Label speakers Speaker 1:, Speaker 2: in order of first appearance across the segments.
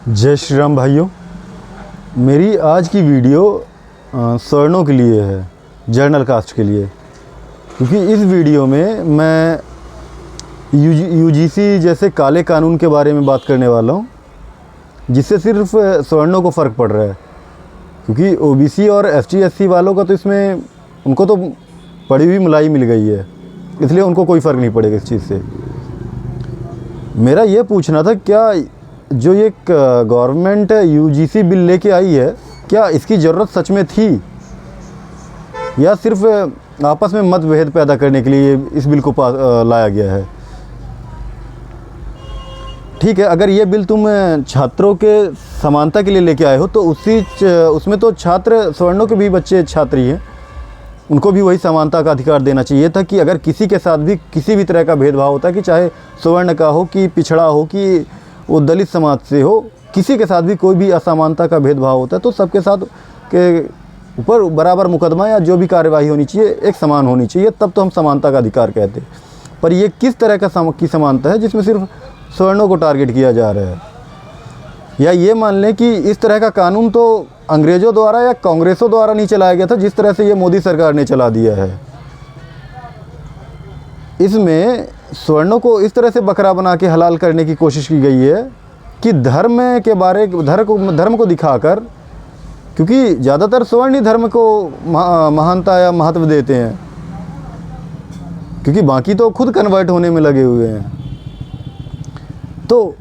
Speaker 1: जय श्री राम भाइयों। मेरी आज की वीडियो सवर्णों के लिए है, जर्नल कास्ट के लिए, क्योंकि इस वीडियो में मैं यूजीसी जैसे काले कानून के बारे में बात करने वाला हूँ, जिससे सिर्फ सवर्णों को फ़र्क पड़ रहा है। क्योंकि ओबीसी और एसटी एससी वालों का तो इसमें उनको तो पड़ी हुई मलाई मिल गई है, इसलिए उनको कोई फ़र्क नहीं पड़ेगा इस चीज़ से। मेरा ये पूछना था, क्या जो ये गवर्नमेंट यूजीसी बिल लेके आई है, क्या इसकी ज़रूरत सच में थी, या सिर्फ आपस में मतभेद पैदा करने के लिए इस बिल को लाया गया है? ठीक है, अगर ये बिल तुम छात्रों के समानता के लिए लेके आए हो तो उसमें तो छात्र, सवर्णों के भी बच्चे छात्र ही हैं, उनको भी वही समानता का अधिकार देना चाहिए था। कि अगर किसी के साथ भी किसी भी तरह का भेदभाव होता है, कि चाहे सवर्ण का हो, कि पिछड़ा हो, कि वो दलित समाज से हो, किसी के साथ भी कोई भी असमानता का भेदभाव होता है, तो सबके साथ के ऊपर बराबर मुकदमा या जो भी कार्यवाही होनी चाहिए एक समान होनी चाहिए, तब तो हम समानता का अधिकार कहते हैं। पर ये किस तरह का की समानता है जिसमें सिर्फ सवर्णों को टारगेट किया जा रहा है? या ये मान लें कि इस तरह का कानून तो अंग्रेज़ों द्वारा या कांग्रेसों द्वारा नहीं चलाया गया था, जिस तरह से ये मोदी सरकार ने चला दिया है। इसमें सवर्णों को इस तरह से बकरा बना के हलाल करने की कोशिश की गई है कि धर्म को दिखाकर, क्योंकि ज़्यादातर सवर्ण ही धर्म को महानता या महत्व देते हैं, क्योंकि बाकी तो खुद कन्वर्ट होने में लगे हुए हैं। तो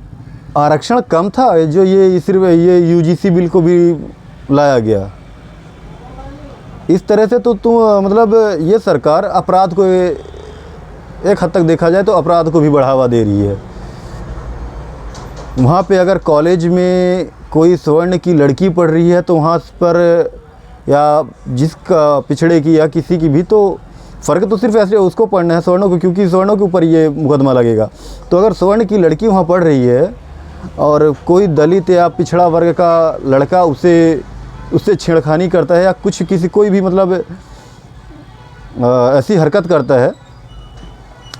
Speaker 1: आरक्षण कम था जो ये सिर्फ ये यूजीसी बिल को भी लाया गया। इस तरह से तो मतलब ये सरकार अपराध को, एक हद तक देखा जाए तो अपराध को भी बढ़ावा दे रही है। वहाँ पे अगर कॉलेज में कोई सवर्ण की लड़की पढ़ रही है तो वहाँ पर, या जिसका पिछड़े की या किसी की भी, तो फ़र्क तो सिर्फ ऐसे उसको पढ़ना है, सवर्णों को, क्योंकि सवर्णों के ऊपर ये मुकदमा लगेगा। तो अगर सवर्ण की लड़की वहाँ पढ़ रही है और कोई दलित या पिछड़ा वर्ग का लड़का उससे छेड़खानी करता है, या कोई भी मतलब ऐसी हरकत करता है,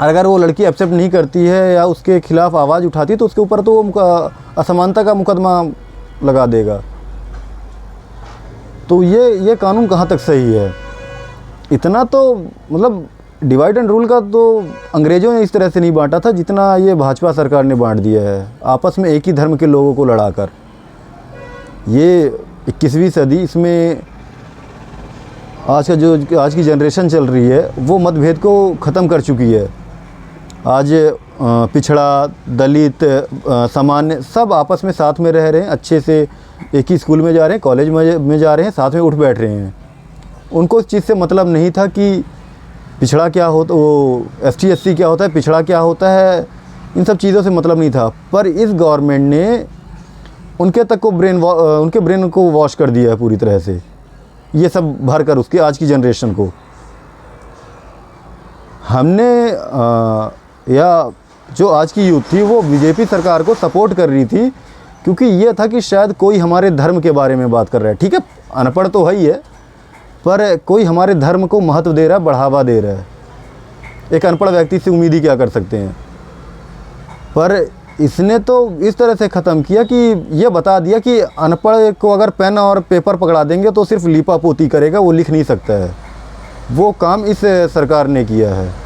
Speaker 1: अगर वो लड़की एक्सेप्ट नहीं करती है या उसके खिलाफ़ आवाज़ उठाती है, तो उसके ऊपर तो वो असमानता का मुकदमा लगा देगा। तो ये कानून कहाँ तक सही है? इतना तो मतलब डिवाइड एंड रूल का तो अंग्रेज़ों ने इस तरह से नहीं बांटा था जितना ये भाजपा सरकार ने बांट दिया है, आपस में एक ही धर्म के लोगों को लड़ाकर। ये 21वीं सदी, इसमें आज की जनरेशन चल रही है, वो मतभेद को ख़त्म कर चुकी है। आज पिछड़ा, दलित, सामान्य सब आपस में साथ में रह रहे हैं, अच्छे से एक ही स्कूल में जा रहे हैं, कॉलेज में जा रहे हैं, साथ में उठ बैठ रहे हैं। उनको इस चीज़ से मतलब नहीं था कि पिछड़ा क्या होता, वो एसटी एससी क्या होता है, पिछड़ा क्या होता है, इन सब चीज़ों से मतलब नहीं था। पर इस गवर्नमेंट ने उनके ब्रेन को वॉश कर दिया है पूरी तरह से, ये सब भर कर उसके आज की जनरेशन को। हमने या जो आज की यूथ थी वो बीजेपी सरकार को सपोर्ट कर रही थी, क्योंकि ये था कि शायद कोई हमारे धर्म के बारे में बात कर रहा है। ठीक है, अनपढ़ तो है ही है, पर कोई हमारे धर्म को महत्व दे रहा है, बढ़ावा दे रहा है। एक अनपढ़ व्यक्ति से उम्मीद ही क्या कर सकते हैं? पर इसने तो इस तरह से ख़त्म किया कि ये बता दिया कि अनपढ़ को अगर पेन और पेपर पकड़ा देंगे तो सिर्फ लीपा पोती करेगा, वो लिख नहीं सकता है। वो काम इस सरकार ने किया है।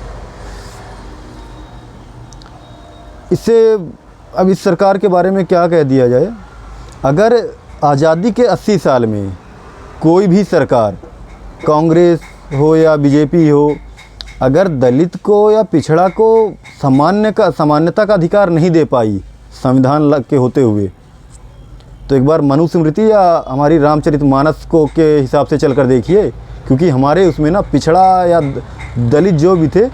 Speaker 1: इससे अब इस सरकार के बारे में क्या कह दिया जाए? अगर आज़ादी के 80 साल में कोई भी सरकार, कांग्रेस हो या बीजेपी हो, अगर दलित को या पिछड़ा को सामान्यता का अधिकार नहीं दे पाई संविधान के होते हुए, तो एक बार मनुस्मृति या हमारी रामचरितमानस को के हिसाब से चल कर देखिए, क्योंकि हमारे उसमें ना पिछड़ा या दलित जो भी थे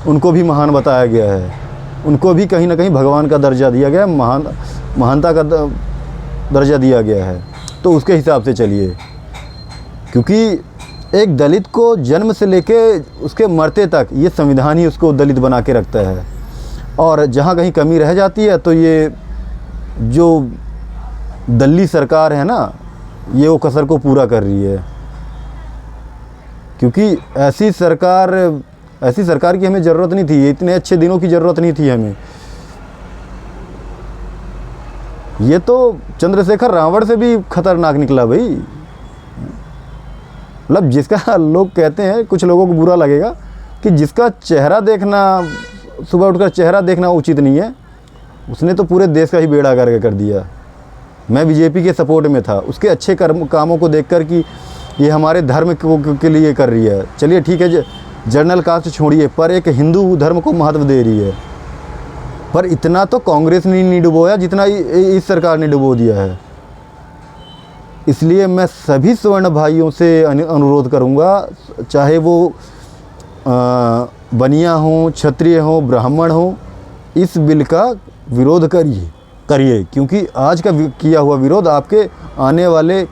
Speaker 1: उनको भी महान बताया गया है, उनको भी कहीं ना कहीं भगवान का दर्जा दिया गया है, महानता का दर्जा दिया गया है। तो उसके हिसाब से चलिए, क्योंकि एक दलित को जन्म से लेके उसके मरते तक ये संविधान ही उसको दलित बना के रखता है। और जहाँ कहीं कमी रह जाती है तो ये जो दल्ली सरकार है ना, ये वो कसर को पूरा कर रही है। क्योंकि ऐसी सरकार की हमें ज़रूरत नहीं थी, इतने अच्छे दिनों की ज़रूरत नहीं थी हमें। ये तो चंद्रशेखर रावण से भी खतरनाक निकला भाई। मतलब जिसका लोग कहते हैं, कुछ लोगों को बुरा लगेगा कि जिसका चेहरा देखना, सुबह उठकर चेहरा देखना उचित नहीं है, उसने तो पूरे देश का ही बेड़ा गर्क कर दिया। मैं बीजेपी के सपोर्ट में था, उसके अच्छे कामों को देखकर कि ये हमारे धर्म के लिए कर रही है, चलिए ठीक है, जनरल कास्ट छोड़िए, पर एक हिंदू धर्म को महत्व दे रही है। पर इतना तो कांग्रेस ने नहीं डुबोया जितना इस सरकार ने डुबो दिया है। इसलिए मैं सभी स्वर्ण भाइयों से अनुरोध करूंगा, चाहे वो बनिया हों, क्षत्रिय हों, ब्राह्मण हों, इस बिल का विरोध करिए, क्योंकि आज का किया हुआ विरोध आपके आने वाले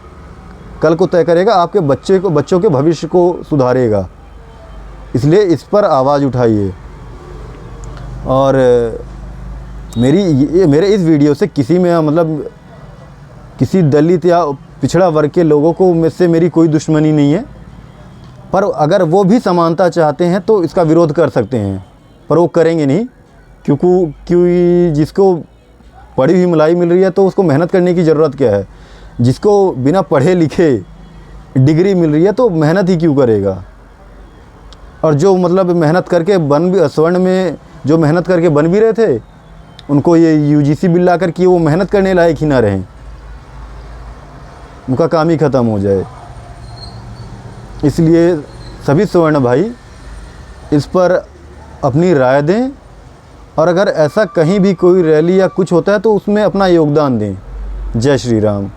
Speaker 1: कल को तय करेगा, आपके बच्चों के भविष्य को सुधारेगा। इसलिए इस पर आवाज़ उठाइए। और मेरे इस वीडियो से किसी में मतलब किसी दलित या पिछड़ा वर्ग के लोगों को में से मेरी कोई दुश्मनी नहीं है, पर अगर वो भी समानता चाहते हैं तो इसका विरोध कर सकते हैं, पर वो करेंगे नहीं, क्योंकि जिसको पढ़ी हुई मलाई मिल रही है तो उसको मेहनत करने की ज़रूरत क्या है। जिसको बिना पढ़े लिखे डिग्री मिल रही है तो मेहनत ही क्यों करेगा। और जो मतलब मेहनत करके स्वर्ण में जो मेहनत करके बन भी रहे थे, उनको ये यूजीसी बिल ला कर कि वो मेहनत करने लायक ही ना रहें, उनका काम ही ख़त्म हो जाए। इसलिए सभी स्वर्ण भाई इस पर अपनी राय दें, और अगर ऐसा कहीं भी कोई रैली या कुछ होता है तो उसमें अपना योगदान दें। जय श्री राम।